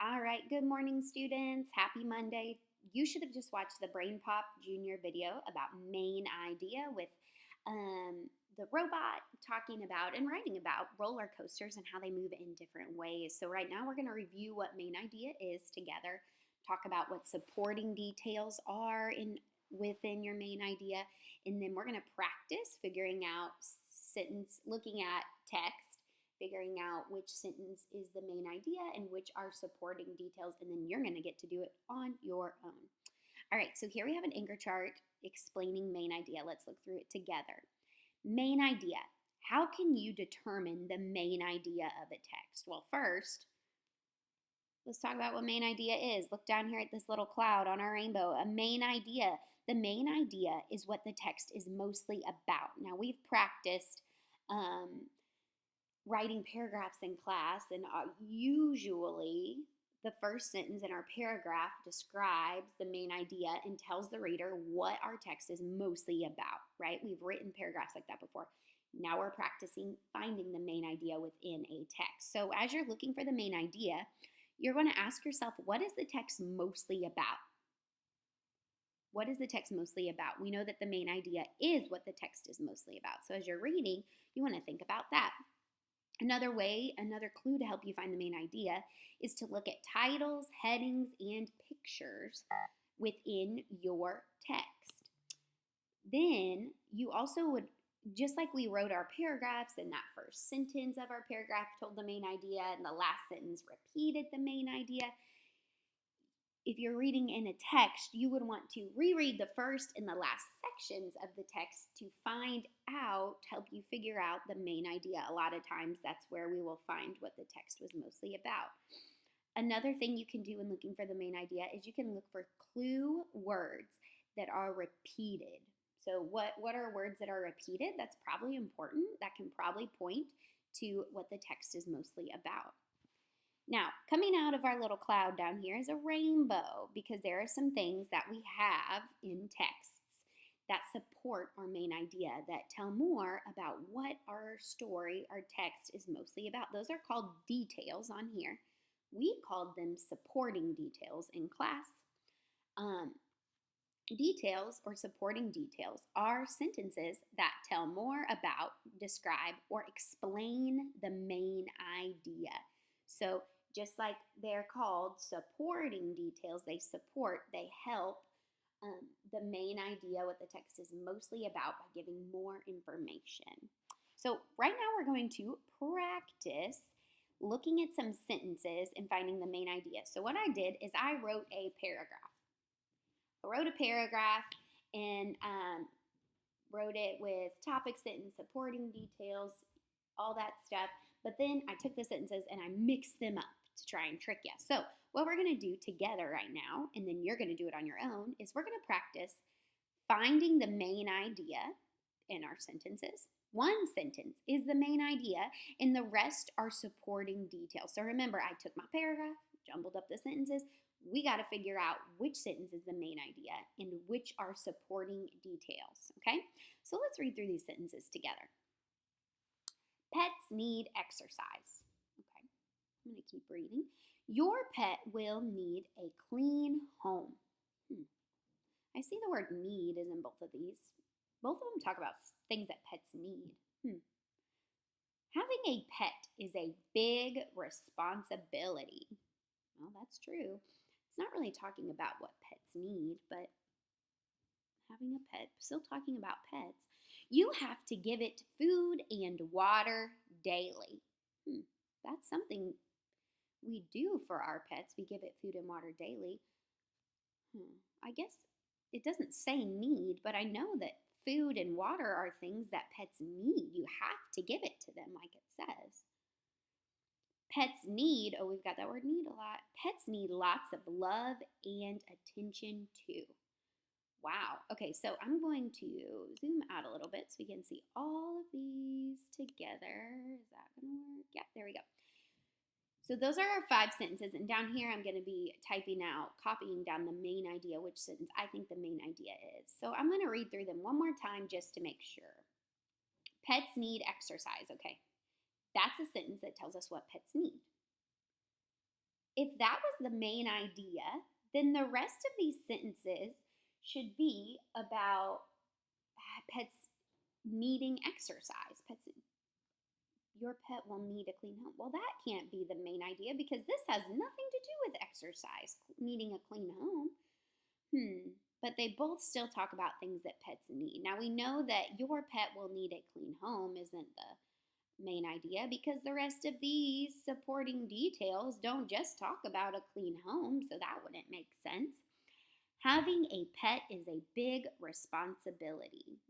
All right, good morning, students. Happy Monday. You should have just watched the Brain Pop Junior video about main idea with the robot talking about and writing about roller coasters and how they move in different ways. So, right now, we're going to review what main idea is together, talk about what supporting details are within your main idea, and then we're going to practice figuring out sentence, looking at text, figuring out which sentence is the main idea and which are supporting details, and then you're going to get to do it on your own. All right, so here we have an anchor chart explaining main idea. Let's look through it together. Main idea. How can you determine the main idea of a text? Well, first, let's talk about what main idea is. Look down here at this little cloud on our rainbow. A main idea. The main idea is what the text is mostly about. Now, we've practiced writing paragraphs in class, and usually the first sentence in our paragraph describes the main idea and tells the reader what our text is mostly about, right? We've written paragraphs like that before. Now we're practicing finding the main idea within a text. So as you're looking for the main idea, you're going to ask yourself, what is the text mostly about? What is the text mostly about? We know that the main idea is what the text is mostly about. So as you're reading, you want to think about that. Another clue to help you find the main idea is to look at titles, headings, and pictures within your text. Then you also would, just like we wrote our paragraphs, and that first sentence of our paragraph told the main idea, and the last sentence repeated the main idea. If you're reading in a text, you would want to reread the first and the last sections of the text to help you figure out the main idea. A lot of times that's where we will find what the text was mostly about. Another thing you can do when looking for the main idea is you can look for clue words that are repeated. So what are words that are repeated? That's probably important. That can probably point to what the text is mostly about. Now, coming out of our little cloud down here is a rainbow, because there are some things that we have in texts that support our main idea, that tell more about what our story, our text is mostly about. Those are called details on here. We called them supporting details in class. Details or supporting details are sentences that tell more about, describe, or explain the main idea. So just like they're called supporting details, they help the main idea, what the text is mostly about, by giving more information. So right now we're going to practice looking at some sentences and finding the main idea. So what I did is I wrote a paragraph. And wrote it with topic, sentence, supporting details, all that stuff. But then I took the sentences and I mixed them up to try and trick you. So what we're going to do together right now, and then you're going to do it on your own, is we're going to practice finding the main idea in our sentences. One sentence is the main idea, and the rest are supporting details. So remember, I took my paragraph, jumbled up the sentences. We got to figure out which sentence is the main idea and which are supporting details, okay? So let's read through these sentences together. Pets need exercise. Okay, I'm going to keep reading. Your pet will need a clean home. I see the word need is in both of these. Both of them talk about things that pets need. Having a pet is a big responsibility. Well, that's true. It's not really talking about what pets need, but having a pet, still talking about pets. You have to give it food and water daily. That's something we do for our pets. We give it food and water daily. I guess it doesn't say need, but I know that food and water are things that pets need. You have to give it to them, like it says. Pets need, we've got that word need a lot. Pets need lots of love and attention too. Wow. Okay, so I'm going to zoom out a little bit so we can see all of these together. Is that going to work? Yeah, there we go. So those are our 5 sentences, and down here I'm going to be copying down the main idea, which sentence I think the main idea is. So I'm going to read through them one more time just to make sure. Pets need exercise. Okay, that's a sentence that tells us what pets need. If that was the main idea, then the rest of these sentences should be about pets needing exercise. Pets, your pet will need a clean home. Well, that can't be the main idea because this has nothing to do with exercise, needing a clean home. But they both still talk about things that pets need. Now we know that your pet will need a clean home isn't the main idea because the rest of these supporting details don't just talk about a clean home, so that wouldn't make sense. Having a pet is a big responsibility.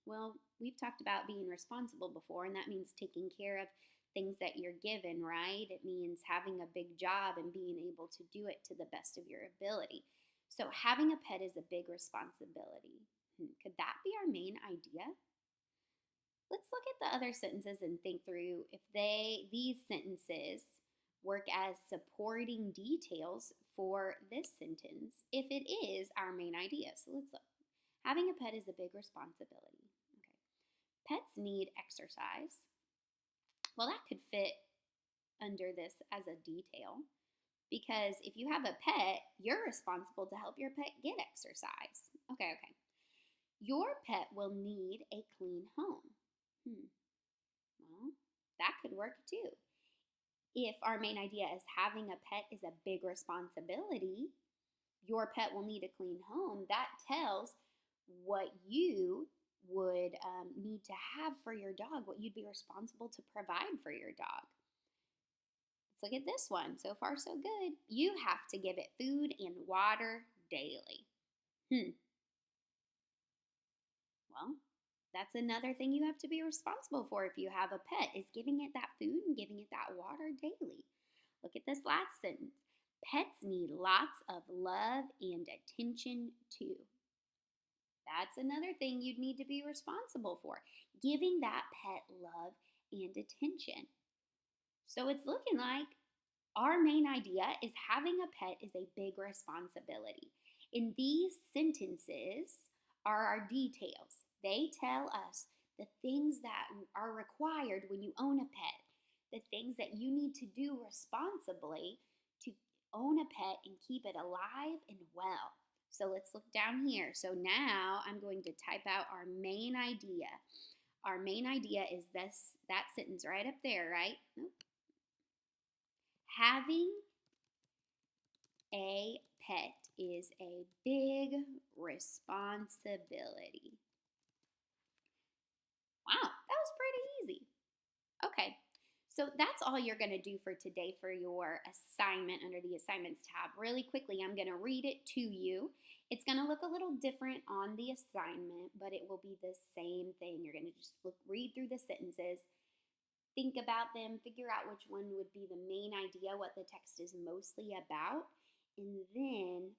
Well, we've talked about being responsible before, and that means taking care of things that you're given, right? It means having a big job and being able to do it to the best of your ability. So, having a pet is a big responsibility. Could that be our main idea? Let's look at the other sentences and think through if these sentences work as supporting details for this sentence if it is our main idea. So let's look. Having a pet is a big responsibility. Okay. Pets need exercise. Well, that could fit under this as a detail because if you have a pet, you're responsible to help your pet get exercise. Okay. Your pet will need a clean home. Well, that could work too. If our main idea is having a pet is a big responsibility, your pet will need a clean home. That tells what you would need to have for your dog, what you'd be responsible to provide for your dog. Let's look at this one. So far, so good. You have to give it food and water daily. Well, that's another thing you have to be responsible for if you have a pet is giving it that food and giving it that water daily. Look at this last sentence. Pets need lots of love and attention too. That's another thing you'd need to be responsible for, giving that pet love and attention. So it's looking like our main idea is having a pet is a big responsibility. And these sentences are our details. They tell us the things that are required when you own a pet, the things that you need to do responsibly to own a pet and keep it alive and well. So let's look down here. So now I'm going to type out our main idea. Our main idea is that sentence right up there, right? Having a pet is a big responsibility. Wow, that was pretty easy. Okay, so that's all you're going to do for today for your assignment under the assignments tab. Really quickly, I'm going to read it to you. It's going to look a little different on the assignment, but it will be the same thing. You're going to just read through the sentences, think about them, figure out which one would be the main idea, what the text is mostly about, and then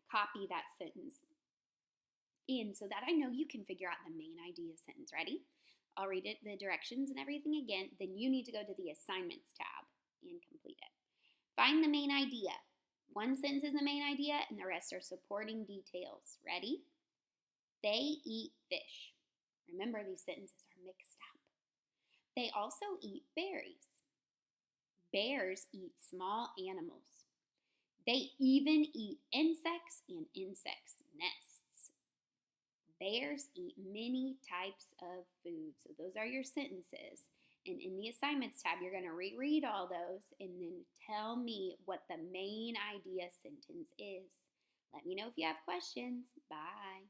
copy that sentence in so that I know you can figure out the main idea sentence. Ready? I'll read it, the directions and everything again. Then you need to go to the assignments tab and complete it. Find the main idea. One sentence is the main idea and the rest are supporting details. Ready? They eat fish. Remember, these sentences are mixed up. They also eat berries. Bears eat small animals. They even eat insects and insects' nests. Bears eat many types of food. So those are your sentences. And in the assignments tab, you're going to reread all those and then tell me what the main idea sentence is. Let me know if you have questions. Bye.